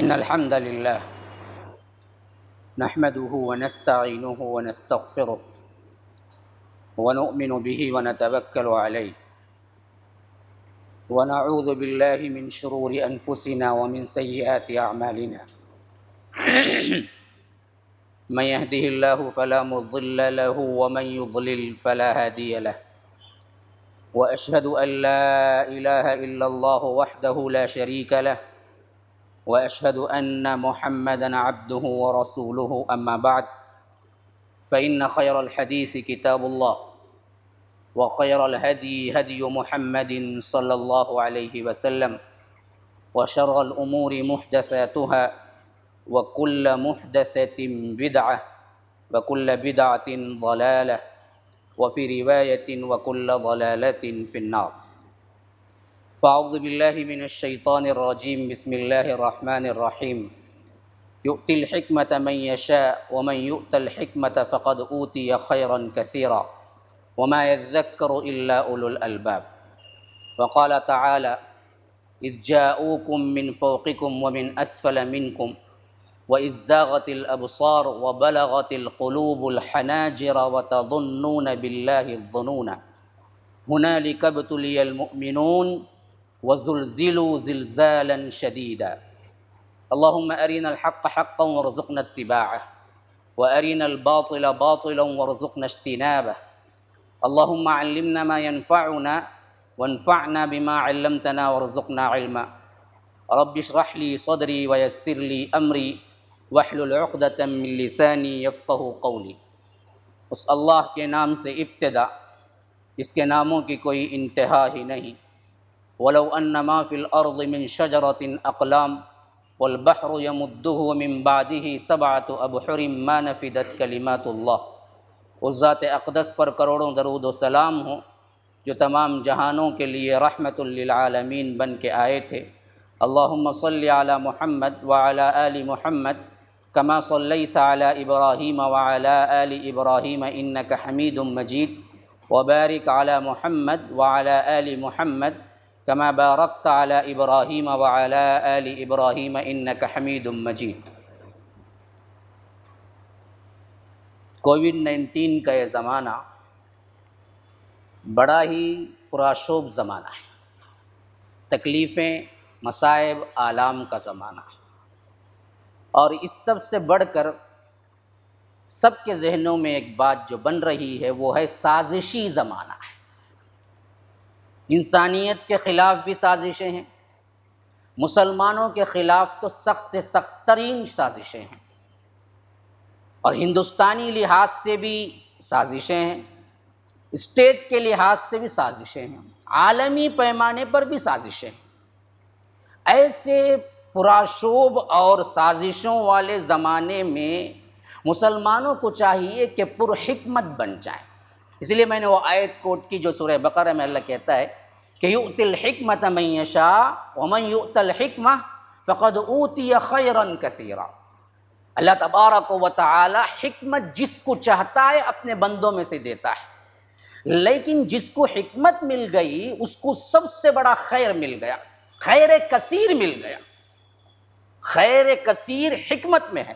إن الحمد لله نحمده ونستعينه ونستغفره ونؤمن به ونتوكل عليه ونعوذ بالله من شرور أنفسنا ومن سيئات أعمالنا من يهده الله فلا مضل له ومن يضلل فلا هادي له وأشهد أن لا إله إلا الله وحده لا شريك له وأشهد أن محمدًا عبده ورسوله أما بعد فإن خير الحديث كتاب الله وخير الهدي هدي محمد صلى الله عليه وسلم وشر الأمور محدثاتها وكل محدثة بدعة وكل بدعة ضلالة وفي رواية وكل ضلالة في النار فأعوذ بالله من الشيطان الرجيم بسم الله الرحمن الرحيم يؤتي الحكمة من يشاء ومن يؤت الحكمة فقد أوتي خيرا كثيرا وما يذكر إلا أولو الألباب وقال تعالى إذ جاءوكم من فوقكم ومن أسفل منكم وإذ زاغت الأبصار وبلغت القلوب الحناجر وتظنون بالله الظنون هنالك ابتلي المؤمنون وزلزلوا زلزالا شديدا اللهم أرنا الحق حقا وارزقنا اتباعه وأرنا الباطل باطلا وارزقنا اجتنابه اللهم علمنا ما ينفعنا وانفعنا بما علمتنا وارزقنا علما رب اشرح لي صدري ويسر لي أمري واحلل عقدة من لساني يفقه قولي۔ اس اللہ کے نام سے ابتدا، اس کے ناموں کی کوئی انتہا ہی نہیں۔ ولو ان ما فی الارض من شجرۃ اقلام والبحر یمدہ من بعدہ سبعۃ ابحر ما نفدت کلمات اللہ۔ اس ذات اقدس پر کروڑوں درود و سلام ہوں جو تمام جہانوں کے لیے رحمت للعالمین بن کے آئے تھے۔ اللہم صلی علی محمد وعلی آل محمد کما صلیت علی ابراہیم وعلی آل ابراہیم انک حمید مجید وبارک علی محمد وعلی آل محمد کما بارکت علی ابراہیم وعلی آل ابراہیم انک حمید مجید۔ کووڈ-19 کا یہ زمانہ بڑا ہی پرآشوب زمانہ ہے، تکلیفیں، مصائب، آلام کا زمانہ ہے، اور اس سب سے بڑھ کر سب کے ذہنوں میں ایک بات جو بن رہی ہے وہ ہے سازشی زمانہ ہے۔ انسانیت کے خلاف بھی سازشیں ہیں، مسلمانوں کے خلاف تو سخت ترین سازشیں ہیں، اور ہندوستانی لحاظ سے بھی سازشیں ہیں، اسٹیٹ کے لحاظ سے بھی سازشیں ہیں، عالمی پیمانے پر بھی سازشیں ہیں۔ ایسے پرآشوب اور سازشوں والے زمانے میں مسلمانوں کو چاہیے کہ پرحکمت بن جائیں۔ اس لیے میں نے وہ آیت کوٹ کی جو سورہ بقرہ میں اللہ کہتا ہے کہ یؤتی الحکمۃ من یشاء ومن یؤت الحکمہ فقد اوتی خیرا کثیرا۔ اللہ تبارک و تعالی حکمت جس کو چاہتا ہے اپنے بندوں میں سے دیتا ہے، لیکن جس کو حکمت مل گئی اس کو سب سے بڑا خیر مل گیا، خیر کثیر مل گیا۔ خیر کثیر حکمت میں ہے،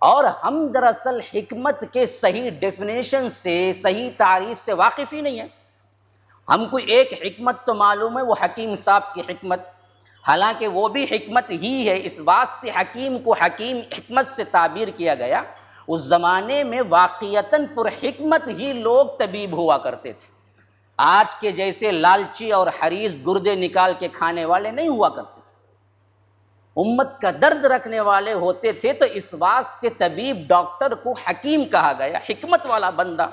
اور ہم دراصل حکمت کے صحیح ڈیفینیشن سے، صحیح تعریف سے واقف ہی نہیں ہیں۔ ہم کو ایک حکمت تو معلوم ہے، وہ حکیم صاحب کی حکمت، حالانکہ وہ بھی حکمت ہی ہے، اس واسطے حکیم کو حکیم حکمت سے تعبیر کیا گیا۔ اس زمانے میں واقعتاً پرحکمت ہی لوگ طبیب ہوا کرتے تھے، آج کے جیسے لالچی اور حریص گردے نکال کے کھانے والے نہیں ہوا کرتے تھے، امت کا درد رکھنے والے ہوتے تھے، تو اس واسطے طبیب ڈاکٹر کو حکیم کہا گیا، حکمت والا بندہ،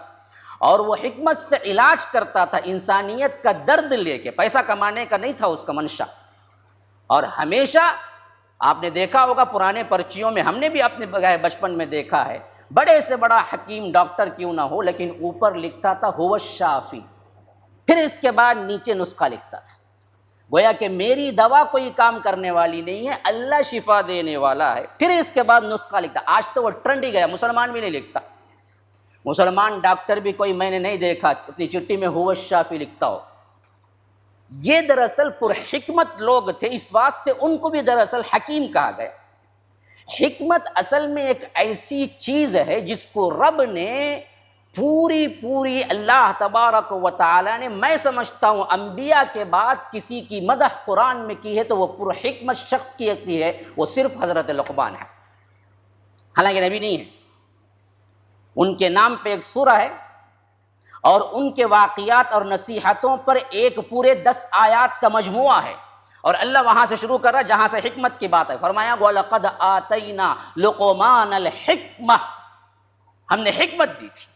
اور وہ حکمت سے علاج کرتا تھا، انسانیت کا درد لے کے، پیسہ کمانے کا نہیں تھا اس کا منشا۔ اور ہمیشہ آپ نے دیکھا ہوگا پرانے پرچیوں میں، ہم نے بھی اپنے بچپن میں دیکھا ہے، بڑے سے بڑا حکیم ڈاکٹر کیوں نہ ہو لیکن اوپر لکھتا تھا هو الشافی، پھر اس کے بعد نیچے نسخہ لکھتا تھا، گویا کہ میری دوا کوئی کام کرنے والی نہیں ہے، اللہ شفا دینے والا ہے، پھر اس کے بعد نسخہ لکھتا۔ آج تو وہ ٹرنڈ ہی گیا، مسلمان بھی نہیں لکھتا، مسلمان ڈاکٹر بھی کوئی میں نے نہیں دیکھا اپنی چٹھی میں هو الشافی لکھتا ہو۔ یہ دراصل پرحکمت لوگ تھے، اس واسطے ان کو بھی دراصل حکیم کہا گیا۔ حکمت اصل میں ایک ایسی چیز ہے جس کو رب نے پوری اللہ تبارک و تعالی نے، میں سمجھتا ہوں انبیاء کے بعد کسی کی مدح قرآن میں کی ہے تو وہ پرحکمت شخص کی ہوتی ہے، وہ صرف حضرت لقمان ہے، حالانکہ نبی نہیں ہے۔ ان کے نام پہ ایک سورہ ہے اور ان کے واقعات اور نصیحتوں پر ایک پورے 10 آیات کا مجموعہ ہے، اور اللہ وہاں سے شروع کر رہا ہے جہاں سے حکمت کی بات ہے۔ فرمایا وَلَقَدْ آتَيْنَا لُقْمَانَ الْحِکْمَةَ، ہم نے حکمت دی تھی۔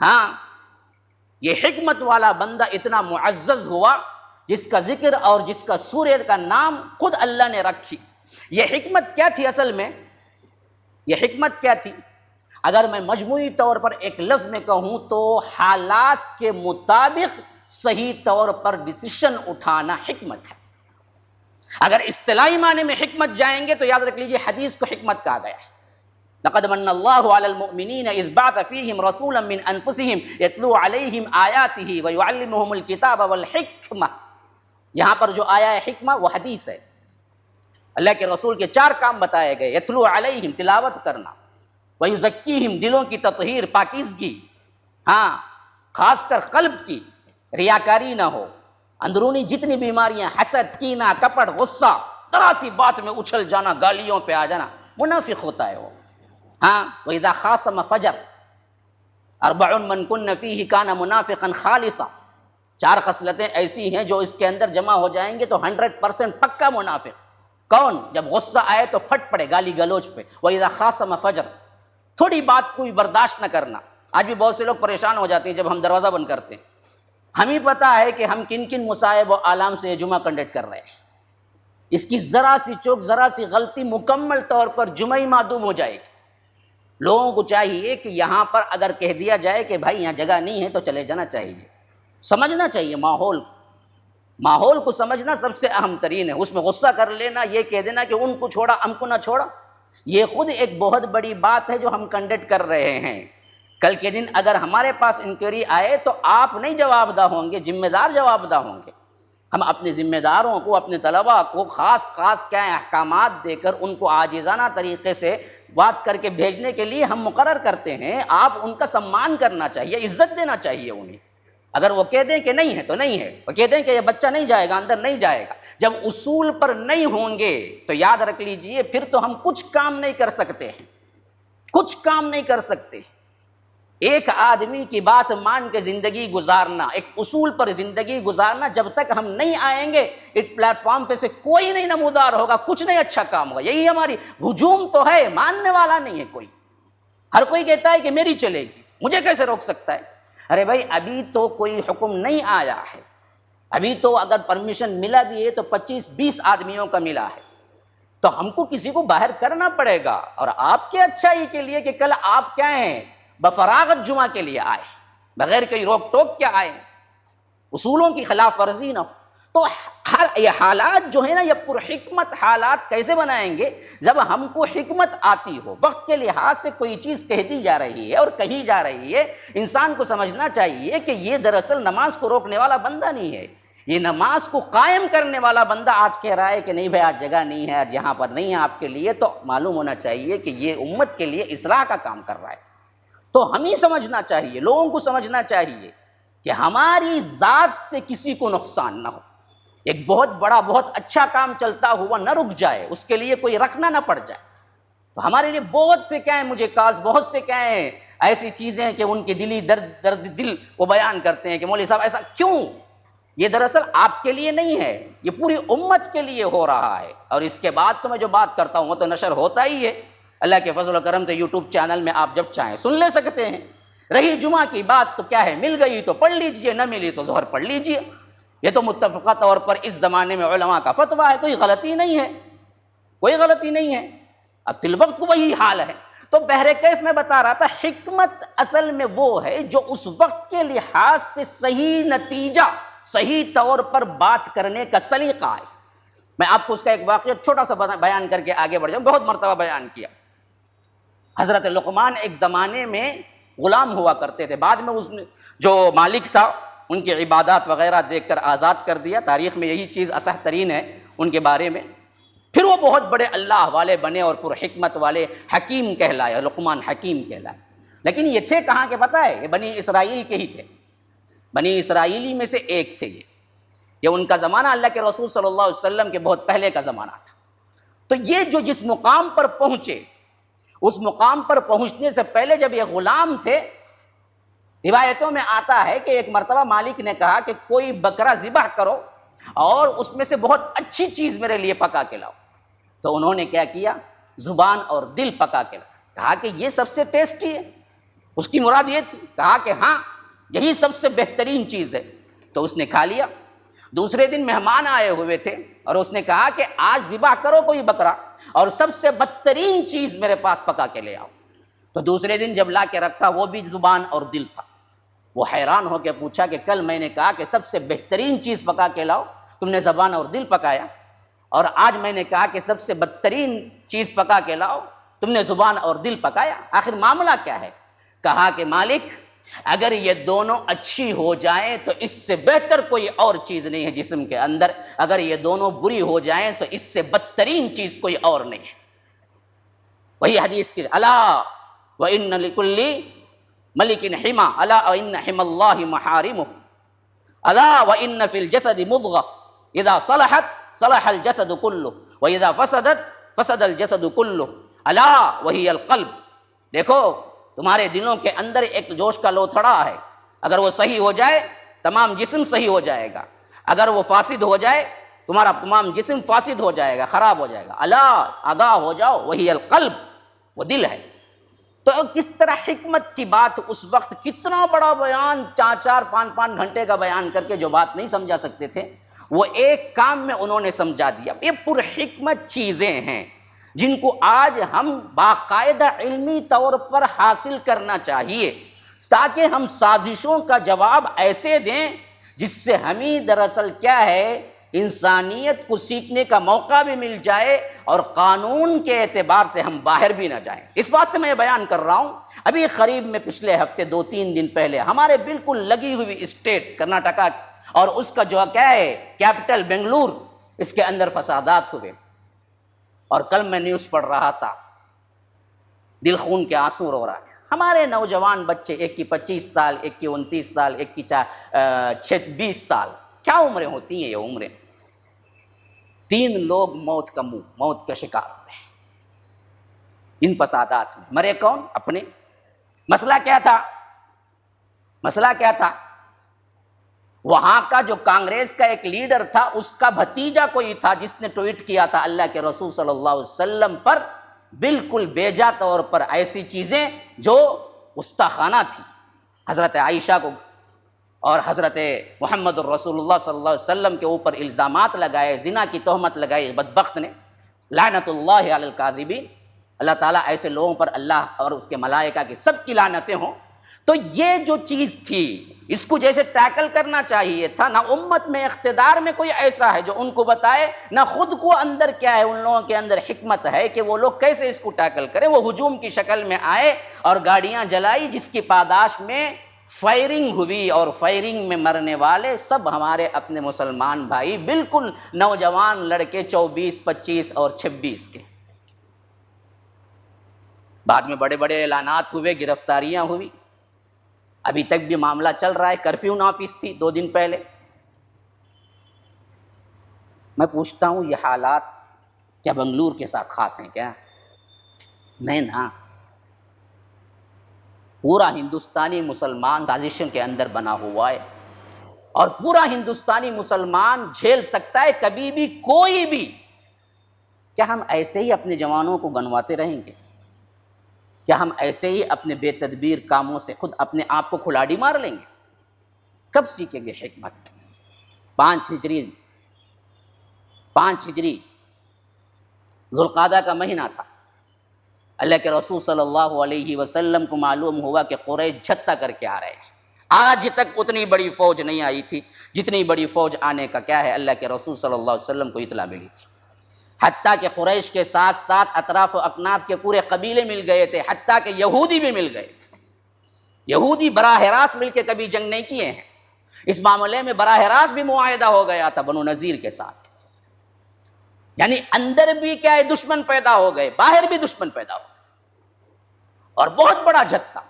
ہاں، یہ حکمت والا بندہ اتنا معزز ہوا جس کا ذکر اور جس کا سورہ کا نام خود اللہ نے رکھی۔ یہ حکمت کیا تھی اصل میں؟ یہ حکمت کیا تھی؟ اگر میں مجموعی طور پر ایک لفظ میں کہوں تو حالات کے مطابق صحیح طور پر ڈیسیشن اٹھانا حکمت ہے۔ اگر اصطلاحی معنی میں حکمت جائیں گے تو یاد رکھ لیجئے حدیث کو حکمت کہا گیا ہے۔ لقد من اللہ علی المؤمنین اذ بعث فیہم رسولا من انفسہم یتلو علیہم آیاتہ ویعلمہم الکتاب والحکمہ، یہاں پر جو آیا ہے حکمہ وہ حدیث ہے۔ اللہ کے رسول کے 4 کام بتائے گئے، یتلو علیہم تلاوت کرنا، ویزکیہم دلوں کی تطہیر پاکیزگی، ہاں خاص کر قلب کی، ریاکاری نہ ہو، اندرونی جتنی بیماریاں، حسد، کینہ، کپٹ، غصہ، ذرا سی بات میں اچھل جانا، گالیوں پہ آ جانا، منافق ہوتا ہے وہ۔ ہاں وَإِذَا خَاصَمَ فَجَرَ، 4 مَنْ كُنَّ فِيهِ كَانَ مُنَافِقًا خَالِصًا، 4 خصلتیں ایسی ہیں جو اس کے اندر جمع ہو جائیں گے تو 100% پکا منافق۔ کون؟ جب غصہ آئے تو پھٹ پڑے گالی گلوچ پہ۔ وَإِذَا خَاصَمَ فَجَرَ، تھوڑی بات کوئی برداشت نہ کرنا۔ آج بھی بہت سے لوگ پریشان ہو جاتے ہیں جب ہم دروازہ بند کرتے ہیں، ہمیں پتہ ہے کہ ہم کن کن مصائب و آلام سے یہ جمعہ کنڈکٹ کر رہے ہیں، اس کی ذرا سی چوک، ذرا سی غلطی مکمل طور پر جمعہ ہی معدوم ہو جائے گی۔ لوگوں کو چاہیے کہ یہاں پر اگر کہہ دیا جائے کہ بھائی یہاں جگہ نہیں ہے تو چلے جانا چاہیے، سمجھنا چاہیے ماحول کو سمجھنا سب سے اہم ترین ہے۔ اس میں غصہ کر لینا، یہ کہہ دینا کہ ان کو چھوڑا ہم کو نہ چھوڑا، یہ خود ایک بہت بڑی بات ہے جو ہم کنڈکٹ کر رہے ہیں۔ کل کے دن اگر ہمارے پاس انکوائری آئے تو آپ نہیں جواب دہ ہوں گے، ذمہ دار جواب دہ ہوں گے۔ ہم اپنے ذمہ داروں کو، اپنے طلباء کو خاص کیا احکامات دے کر ان کو عاجزانہ طریقے سے بات کر کے بھیجنے کے لیے ہم مقرر کرتے ہیں۔ آپ ان کا سمان کرنا چاہیے، عزت دینا چاہیے انہیں۔ اگر وہ کہہ دیں کہ نہیں ہے تو نہیں ہے، وہ کہہ دیں کہ یہ بچہ نہیں جائے گا، اندر نہیں جائے گا، جب اصول پر نہیں ہوں گے تو یاد رکھ لیجئے پھر تو ہم کچھ کام نہیں کر سکتے ہیں، کچھ کام نہیں کر سکتے۔ ایک آدمی کی بات مان کے زندگی گزارنا، ایک اصول پر زندگی گزارنا، جب تک ہم نہیں آئیں گے اس پلیٹ فارم پہ سے کوئی نہیں نمودار ہوگا، کچھ نہیں اچھا کام ہوگا۔ یہی ہماری ہجوم تو ہے، ماننے والا نہیں ہے کوئی۔ ہر کوئی کہتا ہے کہ میری چلے گی، مجھے کیسے روک سکتا ہے؟ ارے بھائی ابھی تو کوئی حکم نہیں آیا ہے، ابھی تو اگر پرمیشن ملا بھی ہے تو 25-20 آدمیوں کا ملا ہے، تو ہم کو کسی کو باہر کرنا پڑے گا، اور آپ کے اچھائی کے لیے کہ کل آپ کیا ہیں، بفراغت جمعہ کے لیے آئے، بغیر کوئی روک ٹوک کے آئے، اصولوں کی خلاف ورزی نہ ہو۔ تو ہر یہ حالات جو ہے نا، یہ پرحکمت حالات کیسے بنائیں گے؟ جب ہم کو حکمت آتی ہو، وقت کے لحاظ سے کوئی چیز کہہ دی جا رہی ہے اور کہی جا رہی ہے، انسان کو سمجھنا چاہیے کہ یہ دراصل نماز کو روکنے والا بندہ نہیں ہے، یہ نماز کو قائم کرنے والا بندہ آج کہہ رہا ہے کہ نہیں بھائی آج جگہ نہیں ہے، آج یہاں پر نہیں ہے آپ کے لیے، تو معلوم ہونا چاہیے کہ یہ امت کے لیے اصلاح کا کام کر رہا ہے۔ تو ہمیں سمجھنا چاہیے، لوگوں کو سمجھنا چاہیے کہ ہماری ذات سے کسی کو نقصان نہ ہو، ایک بہت بڑا بہت اچھا کام چلتا ہوا نہ رک جائے، اس کے لیے کوئی رکھنا نہ پڑ جائے۔ تو ہمارے لیے بہت سے کیا ہیں مجھے کالز، بہت سے کیا ہیں ایسی چیزیں ہیں کہ ان کے دلی درد دل وہ بیان کرتے ہیں کہ مولوی صاحب ایسا کیوں؟ یہ دراصل آپ کے لیے نہیں ہے، یہ پوری امت کے لیے ہو رہا ہے۔ اور اس کے بعد تو میں جو بات کرتا ہوں وہ تو نشر ہوتا ہی ہے، اللہ کے فضل و کرم سے یوٹیوب چینل میں آپ جب چاہیں سن لے سکتے ہیں۔ رہی جمعہ کی بات تو کیا ہے، مل گئی تو پڑھ لیجئے، نہ ملی تو ظہر پڑھ لیجئے، یہ تو متفقہ طور پر اس زمانے میں علماء کا فتویٰ ہے، کوئی غلطی نہیں ہے، کوئی غلطی نہیں ہے۔ اب فی الوقت وہی حال ہے۔ تو بہر کیف میں بتا رہا تھا، حکمت اصل میں وہ ہے جو اس وقت کے لحاظ سے صحیح نتیجہ، صحیح طور پر بات کرنے کا سلیقہ ہے۔ میں آپ کو اس کا ایک واقعہ چھوٹا سا بیان کر کے آگے بڑھ جاؤں، بہت مرتبہ بیان کیا۔ حضرت لقمان ایک زمانے میں غلام ہوا کرتے تھے، بعد میں اس جو مالک تھا ان کی عبادات وغیرہ دیکھ کر آزاد کر دیا۔ تاریخ میں یہی چیز اصح ترین ہے ان کے بارے میں۔ پھر وہ بہت بڑے اللہ والے بنے اور پر حکمت والے حکیم کہلائے، لقمان حکیم کہلائے۔ لیکن یہ تھے کہاں کے پتہ ہے؟ یہ بنی اسرائیل کے ہی تھے، بنی اسرائیلی میں سے ایک تھے یہ ان کا زمانہ اللہ کے رسول صلی اللہ علیہ وسلم کے بہت پہلے کا زمانہ تھا۔ تو یہ جو جس مقام پر پہنچے، اس مقام پر پہنچنے سے پہلے جب یہ غلام تھے، روایتوں میں آتا ہے کہ ایک مرتبہ مالک نے کہا کہ کوئی بکرا ذبح کرو اور اس میں سے بہت اچھی چیز میرے لیے پکا کے لاؤ۔ تو انہوں نے کیا کیا؟ زبان اور دل پکا کے لاؤ۔ کہا کہ یہ سب سے ٹیسٹی ہے، اس کی مراد یہ تھی۔ کہا کہ ہاں یہی سب سے بہترین چیز ہے، تو اس نے کھا لیا۔ دوسرے دن مہمان آئے ہوئے تھے اور اس نے کہا کہ آج ذبح کرو کوئی بکرا اور سب سے بدترین چیز میرے پاس پکا کے لے آؤ۔ تو دوسرے دن جب لا کے رکھا وہ بھی زبان اور دل تھا۔ وہ حیران ہو کے پوچھا کہ کل میں نے کہا کہ سب سے بہترین چیز پکا کے لاؤ، تم نے زبان اور دل پکایا، اور آج میں نے کہا کہ سب سے بدترین چیز پکا کے لاؤ، تم نے زبان اور دل پکایا۔ آخر معاملہ کیا ہے؟ کہا کہ مالک اگر یہ دونوں اچھی ہو جائیں تو اس سے بہتر کوئی اور چیز نہیں ہے جسم کے اندر، اگر یہ دونوں بری ہو جائیں تو اس سے بدترین چیز کوئی اور نہیں ہے۔ وہی حدیث کی الا وان لکل ملک حما الا وان حما اللہ محارمہ الا وان فی الجسد مضغہ اذا صلحت صلح الجسد کلہ واذا فسدت فسد الجسد کلہ الا وہی القلب۔ دیکھو تمہارے دلوں کے اندر ایک جوش کا لوتھڑا ہے، اگر وہ صحیح ہو جائے تمام جسم صحیح ہو جائے گا، اگر وہ فاسد ہو جائے تمہارا تمام جسم فاسد ہو جائے گا، خراب ہو جائے گا۔ الا آگاہ ہو جاؤ، وہی القلب، وہ دل ہے۔ تو کس طرح حکمت کی بات اس وقت، کتنا بڑا بیان، 4-5 گھنٹے کا بیان کر کے جو بات نہیں سمجھا سکتے تھے وہ ایک کام میں انہوں نے سمجھا دیا۔ یہ پر حکمت چیزیں ہیں جن کو آج ہم باقاعدہ علمی طور پر حاصل کرنا چاہیے تاکہ ہم سازشوں کا جواب ایسے دیں جس سے ہمیں دراصل کیا ہے، انسانیت کو سیکھنے کا موقع بھی مل جائے اور قانون کے اعتبار سے ہم باہر بھی نہ جائیں۔ اس واسطے میں یہ بیان کر رہا ہوں۔ ابھی قریب میں پچھلے ہفتے 2-3 دن پہلے ہمارے بالکل لگی ہوئی اسٹیٹ کرناٹکا اور اس کا جو کیا ہے کیپٹل بنگلور، اس کے اندر فسادات ہوئے، اور کل میں نیوز پڑھ رہا تھا، دل خون کے آنسو رو رہا ہے۔ ہمارے نوجوان بچے، ایک کی 25 سال، ایک کی 29 سال، ایک کی 26 سال، کیا عمریں ہوتی ہیں یہ عمریں؟ 3 لوگ موت کا شکار ہوئے ان فسادات میں۔ مرے کون؟ اپنے۔ مسئلہ کیا تھا؟ مسئلہ کیا تھا؟ وہاں کا جو کانگریس کا ایک لیڈر تھا، اس کا بھتیجا کوئی تھا جس نے ٹویٹ کیا تھا اللہ کے رسول صلی اللہ علیہ وسلم پر بالکل بیجا طور پر ایسی چیزیں جو گستاخانہ تھی۔ حضرت عائشہ کو اور حضرت محمد الرسول اللہ صلی اللہ علیہ وسلم کے اوپر الزامات لگائے، زنا کی تہمت لگائی بدبخت نے، لعنت اللہ علی الکاذبین۔ اللہ تعالیٰ ایسے لوگوں پر، اللہ اور اس کے ملائکہ کی سب کی لعنتیں ہوں۔ تو یہ جو چیز تھی اس کو جیسے ٹیکل کرنا چاہیے تھا، نہ امت میں اقتدار میں کوئی ایسا ہے جو ان کو بتائے، نہ خود کو اندر کیا ہے ان لوگوں کے اندر حکمت ہے کہ وہ لوگ کیسے اس کو ٹیکل کریں۔ وہ ہجوم کی شکل میں آئے اور گاڑیاں جلائی، جس کی پاداش میں فائرنگ ہوئی، اور فائرنگ میں مرنے والے سب ہمارے اپنے مسلمان بھائی، بالکل نوجوان لڑکے 24، 25 اور 26 کے۔ بعد میں بڑے بڑے اعلانات ہوئے، گرفتاریاں ہوئی، ابھی تک بھی معاملہ چل رہا ہے۔ کرفیو نافذ تھی 2 دن پہلے۔ میں پوچھتا ہوں یہ حالات کیا بنگلور کے ساتھ خاص ہیں کیا؟ نہیں نا، پورا ہندوستانی مسلمان سازشوں کے اندر بنا ہوا ہے، اور پورا ہندوستانی مسلمان جھیل سکتا ہے کبھی بھی کوئی بھی۔ کیا ہم ایسے ہی اپنے جوانوں کو گنواتے رہیں گے؟ کیا ہم ایسے ہی اپنے بے تدبیر کاموں سے خود اپنے آپ کو کھلاڑی مار لیں گے؟ کب سیکھیں گے حکمت؟ 5 ہجری ذوالقعدہ کا مہینہ تھا۔ اللہ کے رسول صلی اللہ علیہ وسلم کو معلوم ہوا کہ قریش جھتہ کر کے آ رہے ہیں۔ آج تک اتنی بڑی فوج نہیں آئی تھی جتنی بڑی فوج آنے کا کیا ہے اللہ کے رسول صلی اللہ علیہ وسلم کو اطلاع ملی تھی۔ حتیٰ کہ قریش کے ساتھ ساتھ اطراف و اکناف کے پورے قبیلے مل گئے تھے، حتیٰ کہ یہودی بھی مل گئے تھے۔ یہودی براہ راست مل کے کبھی جنگ نہیں کیے ہیں، اس معاملے میں براہ راست بھی معاہدہ ہو گیا تھا بنو نذیر کے ساتھ، یعنی اندر بھی کیا ہے دشمن پیدا ہو گئے، باہر بھی دشمن پیدا ہو گئے، اور بہت بڑا جھٹکا۔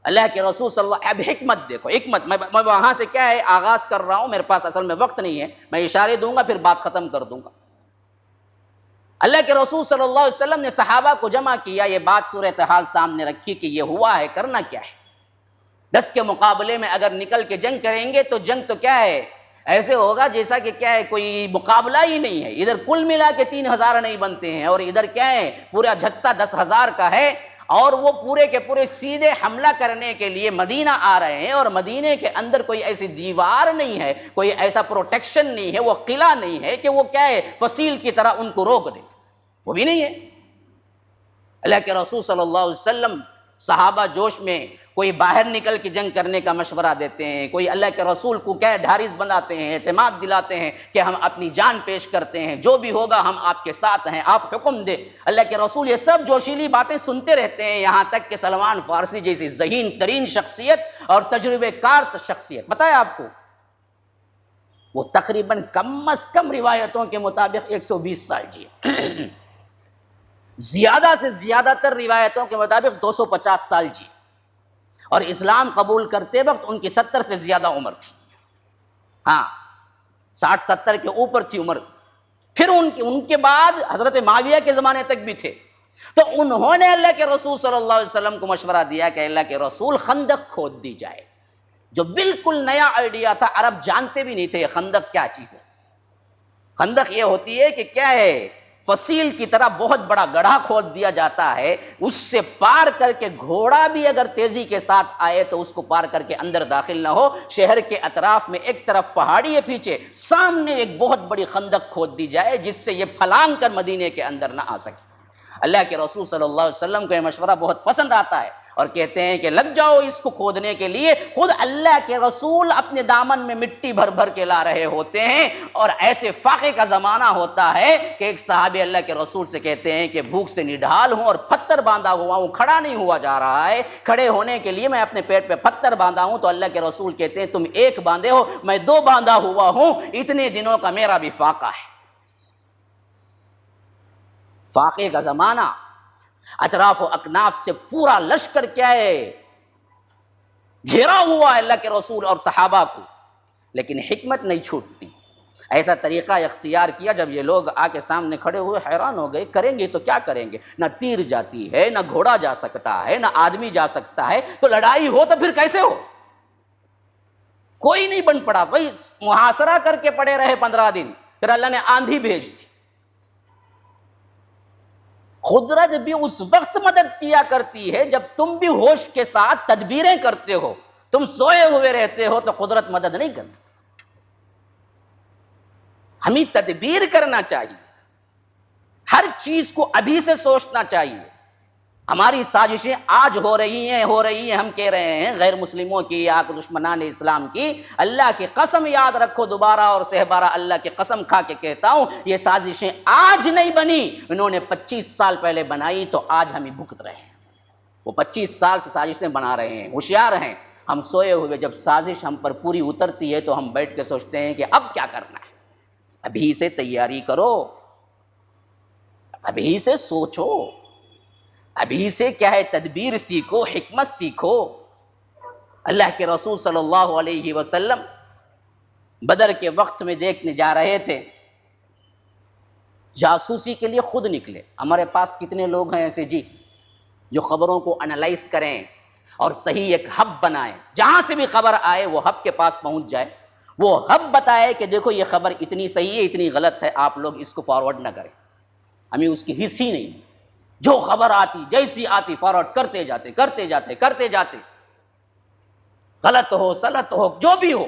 اللہ کے رسول صلی اللہ اب حکمت دیکھو، حکمت میں وہاں سے کیا ہے آغاز کر رہا ہوں، میرے پاس اصل میں وقت نہیں ہے، میں اشارے دوں گا پھر بات ختم کر دوں گا۔ اللہ کے رسول صلی اللہ علیہ وسلم نے صحابہ کو جمع کیا، یہ بات صورتحال سامنے رکھی کہ یہ ہوا ہے، کرنا کیا ہے۔ 10 کے مقابلے میں اگر نکل کے جنگ کریں گے تو جنگ تو کیا ہے ایسے ہوگا جیسا کہ کیا ہے کوئی مقابلہ ہی نہیں ہے، ادھر کل ملا کے 3000 نہیں بنتے ہیں، اور ادھر کیا ہے پورا جھتہ 10,000 کا ہے، اور وہ پورے کے پورے سیدھے حملہ کرنے کے لیے مدینہ آ رہے ہیں، اور مدینے کے اندر کوئی ایسی دیوار نہیں ہے، کوئی ایسا پروٹیکشن نہیں ہے، وہ قلعہ نہیں ہے کہ وہ کیا ہے فصیل کی طرح ان کو روک دے، وہ بھی نہیں ہے۔ اللہ کے رسول صلی اللہ علیہ وسلم صحابہ جوش میں کوئی باہر نکل کے جنگ کرنے کا مشورہ دیتے ہیں، کوئی اللہ کے رسول کو کیا ڈھارس بناتے ہیں، اعتماد دلاتے ہیں کہ ہم اپنی جان پیش کرتے ہیں، جو بھی ہوگا ہم آپ کے ساتھ ہیں، آپ حکم دیں۔ اللہ کے رسول یہ سب جوشیلی باتیں سنتے رہتے ہیں، یہاں تک کہ سلمان فارسی جیسی ذہین ترین شخصیت اور تجربے کار شخصیت، پتہ ہے آپ کو وہ تقریباً کم از کم روایتوں کے مطابق 120 سال جیے، زیادہ سے زیادہ تر روایتوں کے مطابق 250 سال جی، اور اسلام قبول کرتے وقت ان کی 70 سے زیادہ عمر تھی، ہاں 60-70 کے اوپر تھی عمر۔ پھر ان کے بعد حضرت معاویہ کے زمانے تک بھی تھے، تو انہوں نے اللہ کے رسول صلی اللہ علیہ وسلم کو مشورہ دیا کہ اللہ کے رسول خندق کھود دی جائے، جو بالکل نیا آئیڈیا تھا، عرب جانتے بھی نہیں تھے یہ خندق کیا چیز ہے۔ خندق یہ ہوتی ہے کہ کیا ہے فصیل کی طرح بہت بڑا گڑھا کھود دیا جاتا ہے، اس سے پار کر کے گھوڑا بھی اگر تیزی کے ساتھ آئے تو اس کو پار کر کے اندر داخل نہ ہو، شہر کے اطراف میں ایک طرف پہاڑی ہے، پیچھے سامنے ایک بہت بڑی خندق کھود دی جائے جس سے یہ پھلانگ کر مدینے کے اندر نہ آ سکے۔ اللہ کے رسول صلی اللہ علیہ وسلم کو یہ مشورہ بہت پسند آتا ہے، اور کہتے ہیں کہ لگ جاؤ اس کو کھودنے کے لیے۔ خود اللہ کے رسول اپنے دامن میں مٹی بھر بھر کے لا رہے ہوتے ہیں، اور ایسے فاقے کا زمانہ ہوتا ہے کہ ایک صحابی اللہ کے رسول سے کہتے ہیں کہ بھوک سے نڈھال ہوں اور پتھر باندھا ہوا ہوں، کھڑا نہیں ہوا جا رہا ہے، کھڑے ہونے کے لیے میں اپنے پیٹ پہ پتھر باندھا ہوں۔ تو اللہ کے رسول کہتے ہیں تم ایک باندھے ہو، میں 2 باندھا ہوا ہوں، اتنے دنوں کا میرا بھی فاقہ ہے۔ فاقے کا زمانہ، اطراف و اکناف سے پورا لشکر کیا ہے گھیرا ہوا ہے اللہ کے رسول اور صحابہ کو، لیکن حکمت نہیں چھوٹتی۔ ایسا طریقہ اختیار کیا، جب یہ لوگ آ کے سامنے کھڑے ہوئے حیران ہو گئے، کریں گے تو کیا کریں گے، نہ تیر جاتی ہے، نہ گھوڑا جا سکتا ہے، نہ آدمی جا سکتا ہے، تو لڑائی ہو تو پھر کیسے ہو؟ کوئی نہیں بن پڑا، وہی محاصرہ کر کے پڑے رہے 15 دن، پھر اللہ نے آندھی بھیج دی۔ قدرت بھی اس وقت مدد کیا کرتی ہے جب تم بھی ہوش کے ساتھ تدبیریں کرتے ہو، تم سوئے ہوئے رہتے ہو تو قدرت مدد نہیں کرتی۔ ہمیں تدبیر کرنا چاہیے، ہر چیز کو ابھی سے سوچنا چاہیے۔ ہماری سازشیں آج ہو رہی ہیں، ہم کہہ رہے ہیں غیر مسلموں کی یا دشمنان اسلام کی، اللہ کی قسم یاد رکھو دوبارہ اور سہبارہ اللہ کی قسم کھا کے کہتا ہوں، یہ سازشیں آج نہیں بنی، انہوں نے 25 سال پہلے بنائی، تو آج ہم ہی بھگت رہے ہیں۔ وہ 25 سال سے سازشیں بنا رہے ہیں، ہوشیار ہیں۔ ہم سوئے ہوئے جب سازش ہم پر پوری اترتی ہے تو ہم بیٹھ کے سوچتے ہیں کہ اب کیا کرنا ہے۔ ابھی سے تیاری کرو، ابھی سے سوچو، ابھی سے کیا ہے تدبیر سیکھو، حکمت سیکھو۔ اللہ کے رسول صلی اللہ علیہ وسلم بدر کے وقت میں دیکھنے جا رہے تھے، جاسوسی کے لیے خود نکلے۔ ہمارے پاس کتنے لوگ ہیں ایسے جی جو خبروں کو انالائز کریں اور صحیح ایک ہب بنائیں، جہاں سے بھی خبر آئے وہ ہب کے پاس پہنچ جائے، وہ ہب بتائے کہ دیکھو یہ خبر اتنی صحیح ہے، اتنی غلط ہے، آپ لوگ اس کو فارورڈ نہ کریں۔ ہمیں اس کی حص ہی نہیں، جو خبر آتی جیسی آتی فارورڈ کرتے جاتے، غلط ہو سلط ہو جو بھی ہو۔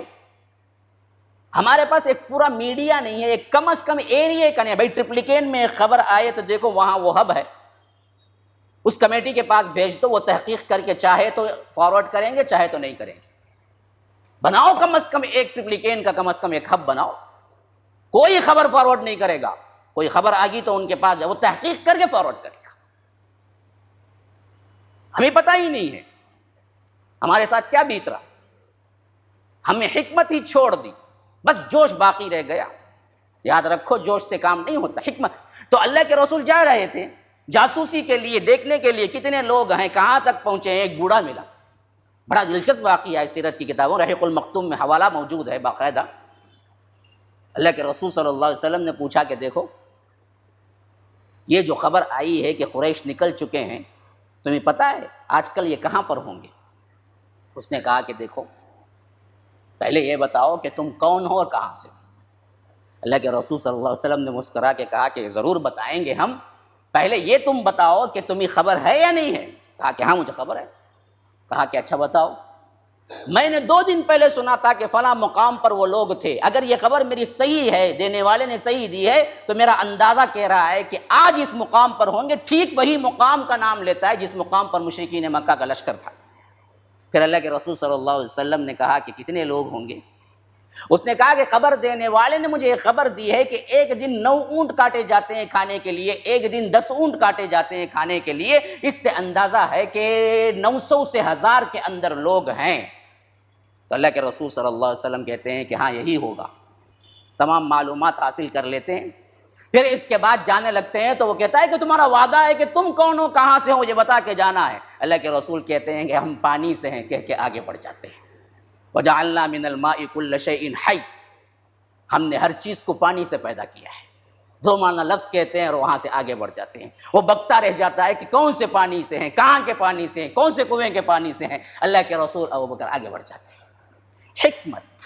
ہمارے پاس ایک پورا میڈیا نہیں ہے، ایک کم از کم ایریا کا نہیں ہے۔ بھائی ٹرپلیکین میں ایک خبر آئے تو دیکھو وہاں وہ ہب ہے، اس کمیٹی کے پاس بھیج دو، وہ تحقیق کر کے چاہے تو فارورڈ کریں گے، چاہے تو نہیں کریں گے۔ بناؤ کم از کم ایک ٹرپلیکین کا کم از کم ایک ہب بناؤ۔ کوئی خبر فارورڈ نہیں کرے گا، کوئی خبر آ گئی تو ان کے پاس جائے، وہ تحقیق کر کے فارورڈ کرے گا۔ ہمیں پتہ ہی نہیں ہے ہمارے ساتھ کیا بیت رہا۔ ہمیں حکمت ہی چھوڑ دی، بس جوش باقی رہ گیا۔ یاد رکھو جوش سے کام نہیں ہوتا، حکمت۔ تو اللہ کے رسول جا رہے تھے جاسوسی کے لیے، دیکھنے کے لیے کتنے لوگ ہیں، کہاں تک پہنچے ہیں۔ ایک بوڑھا ملا، بڑا دلچسپ واقعہ ہے، سیرت کی کتابوں رحیق المختوم میں حوالہ موجود ہے باقاعدہ۔ اللہ کے رسول صلی اللہ علیہ وسلم نے پوچھا کہ دیکھو یہ جو خبر آئی ہے کہ قریش نکل چکے ہیں، تمہیں پتہ ہے آج کل یہ کہاں پر ہوں گے؟ اس نے کہا کہ دیکھو پہلے یہ بتاؤ کہ تم کون ہو اور کہاں سے ہو۔ اللہ کے رسول صلی اللہ علیہ وسلم نے مسکرا کے کہا کہ ضرور بتائیں گے ہم، پہلے یہ تم بتاؤ کہ تمہیں خبر ہے یا نہیں ہے؟ کہا کہ ہاں مجھے خبر ہے۔ کہا کہ اچھا بتاؤ، میں نے 2 دن پہلے سنا تھا کہ فلاں مقام پر وہ لوگ تھے، اگر یہ خبر میری صحیح ہے، دینے والے نے صحیح دی ہے، تو میرا اندازہ کہہ رہا ہے کہ آج اس مقام پر ہوں گے۔ ٹھیک وہی مقام کا نام لیتا ہے جس مقام پر مشرکین مکہ کا لشکر تھا۔ پھر اللہ کے رسول صلی اللہ علیہ وسلم نے کہا کہ کتنے لوگ ہوں گے؟ اس نے کہا کہ خبر دینے والے نے مجھے یہ خبر دی ہے کہ ایک دن 9 اونٹ کاٹے جاتے ہیں کھانے کے لیے، ایک دن 10 اونٹ کاٹے جاتے ہیں کھانے کے لیے۔ اس سے اندازہ ہے کہ 900 سے 1000 کے اندر لوگ ہیں۔ تو اللہ کے رسول صلی اللہ علیہ وسلم کہتے ہیں کہ ہاں یہی ہوگا۔ تمام معلومات حاصل کر لیتے ہیں، پھر اس کے بعد جانے لگتے ہیں۔ تو وہ کہتا ہے کہ تمہارا وعدہ ہے کہ تم کون ہو، کہاں سے ہو، یہ بتا کے جانا ہے۔ اللہ کے رسول کہتے ہیں کہ ہم پانی سے ہیں، کہہ کے آگے بڑھ جاتے ہیں۔ وَجَعَلْنَا مِنَ الْمَاءِ كُلَّ شَيْءٍ حَيٍّ، ہم نے ہر چیز کو پانی سے پیدا کیا ہے۔ دو معنی لفظ کہتے ہیں اور وہاں سے آگے بڑھ جاتے ہیں۔ وہ بکتا رہ جاتا ہے کہ کون سے پانی سے ہیں، کہاں کے پانی سے ہیں، کون سے کنویں کے پانی سے ہیں۔ اللہ کے رسول ابوبکر آگے بڑھ جاتے ہیں۔ حکمت،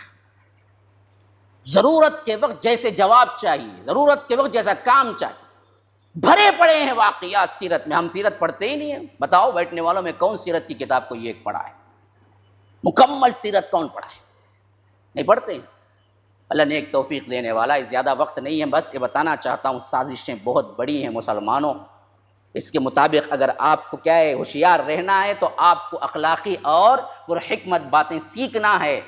ضرورت کے وقت جیسے جواب چاہیے، ضرورت کے وقت جیسا کام چاہیے۔ بھرے پڑے ہیں واقعات سیرت میں، ہم سیرت پڑھتے ہی نہیں ہیں۔ بتاؤ بیٹھنے والوں میں کون سیرت کی کتاب کو یہ پڑھا ہے؟ مکمل سیرت کون پڑھا ہے؟ نہیں پڑھتے ہیں۔ اللہ نے ایک توفیق دینے والا ہے۔ زیادہ وقت نہیں ہے، بس یہ بتانا چاہتا ہوں سازشیں بہت بڑی ہیں مسلمانوں۔ اس کے مطابق اگر آپ کو کیا ہے ہوشیار رہنا ہے تو آپ کو اخلاقی اور پرحکمت باتیں سیکھنا ہے،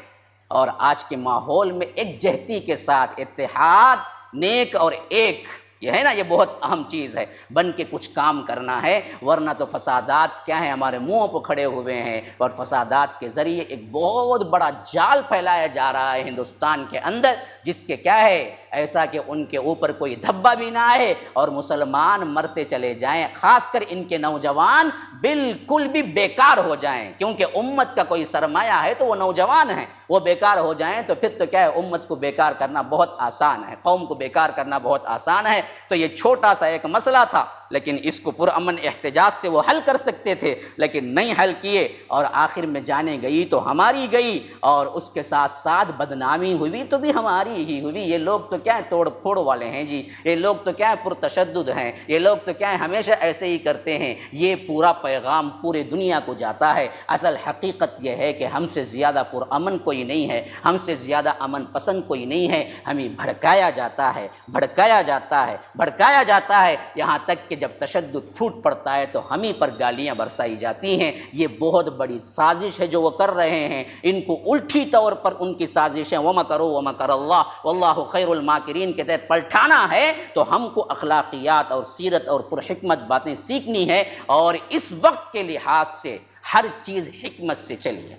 اور آج کے ماحول میں ایک جہتی کے ساتھ اتحاد، نیک اور ایک، یہ ہے نا، یہ بہت اہم چیز ہے۔ بن کے کچھ کام کرنا ہے، ورنہ تو فسادات کیا ہیں ہمارے منہوں پہ کھڑے ہوئے ہیں، اور فسادات کے ذریعے ایک بہت بڑا جال پھیلایا جا رہا ہے ہندوستان کے اندر، جس کے کیا ہے ایسا کہ ان کے اوپر کوئی دھبا بھی نہ آئے اور مسلمان مرتے چلے جائیں، خاص کر ان کے نوجوان بالکل بھی بیکار ہو جائیں، کیونکہ امت کا کوئی سرمایہ ہے تو وہ نوجوان ہیں۔ وہ بیکار ہو جائیں تو پھر تو کیا ہے امت کو بیکار کرنا بہت آسان ہے، قوم کو بیکار کرنا بہت آسان ہے۔ تو یہ چھوٹا سا ایک مسئلہ تھا، لیکن اس کو پرامن احتجاج سے وہ حل کر سکتے تھے، لیکن نہیں حل کیے، اور آخر میں جانے گئی تو ہماری گئی، اور اس کے ساتھ ساتھ بدنامی ہوئی تو بھی ہماری ہی ہوئی۔ یہ لوگ تو کیا ہے توڑ پھوڑ والے ہیں جی، یہ لوگ تو کیا ہے پرتشدد ہیں، یہ لوگ تو کیا ہے ہمیشہ ایسے ہی کرتے ہیں۔ یہ پورا پیغام پورے دنیا کو جاتا ہے۔ اصل حقیقت یہ ہے کہ ہم سے زیادہ پرامن کوئی نہیں ہے، ہم سے زیادہ امن پسند کوئی نہیں ہے۔ ہمیں بھڑکایا جاتا ہے، بھڑکایا جاتا ہے، بھڑکایا جاتا ہے، یہاں تک کہ جب تشدد پھوٹ پڑتا ہے تو ہم ہی پر گالیاں برسائی جاتی ہیں۔ یہ بہت بڑی سازش ہے جو وہ کر رہے ہیں۔ ان کو الٹی طور پر ان کی سازشیں وَمَكَرُوا وَمَكَرَ اللَّهُ وَاللَّهُ خَيْرُ الْمَاكِرِينَ کے تحت پلٹانا ہے، تو ہم کو اخلاقیات اور سیرت اور پرحکمت باتیں سیکھنی ہے، اور اس وقت کے لحاظ سے ہر چیز حکمت سے چلیے،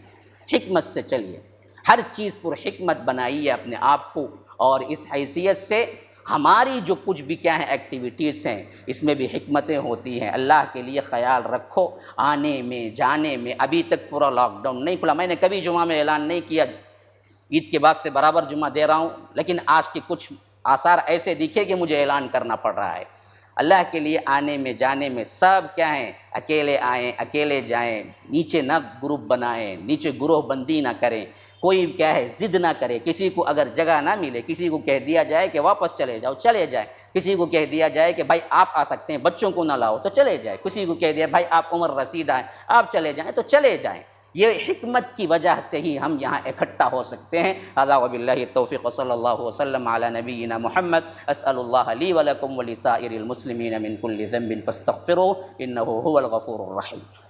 حکمت سے چلیے، ہر چیز پر حکمت بنائیے اپنے آپ کو۔ اور اس حیثیت سے ہماری جو کچھ بھی کیا ہیں ایکٹیویٹیز ہیں، اس میں بھی حکمتیں ہوتی ہیں۔ اللہ کے لیے خیال رکھو، آنے میں جانے میں۔ ابھی تک پورا لاک ڈاؤن نہیں کھلا، میں نے کبھی جمعہ میں اعلان نہیں کیا، عید کے بعد سے برابر جمعہ دے رہا ہوں، لیکن آج کے کچھ آثار ایسے دکھے کہ مجھے اعلان کرنا پڑ رہا ہے۔ اللہ کے لیے آنے میں جانے میں سب کیا ہیں، اکیلے آئیں اکیلے جائیں، نیچے نہ گروپ بنائیں، نیچے گروہ بندی نہ کریں، کوئی کیا ہے ضد نہ کرے۔ کسی کو اگر جگہ نہ ملے، کسی کو کہہ دیا جائے کہ واپس چلے جاؤ، چلے جائیں۔ کسی کو کہہ دیا جائے کہ بھائی آپ آ سکتے ہیں، بچوں کو نہ لاؤ، تو چلے جائیں۔ کسی کو کہہ دیا بھائی آپ عمر رسید آئیں، آپ چلے جائیں، تو چلے جائیں۔ یہ حکمت کی وجہ سے ہی ہم یہاں اکٹھا ہو سکتے ہیں۔ ھذا وباللہ التوفیق وصلی اللہ وسلم علی نبینا محمد۔ اسأل اللہ لی ولکم ولسائر المسلمین من کل ذنب فاستغفروہ انہ هو الغفور الرحیم۔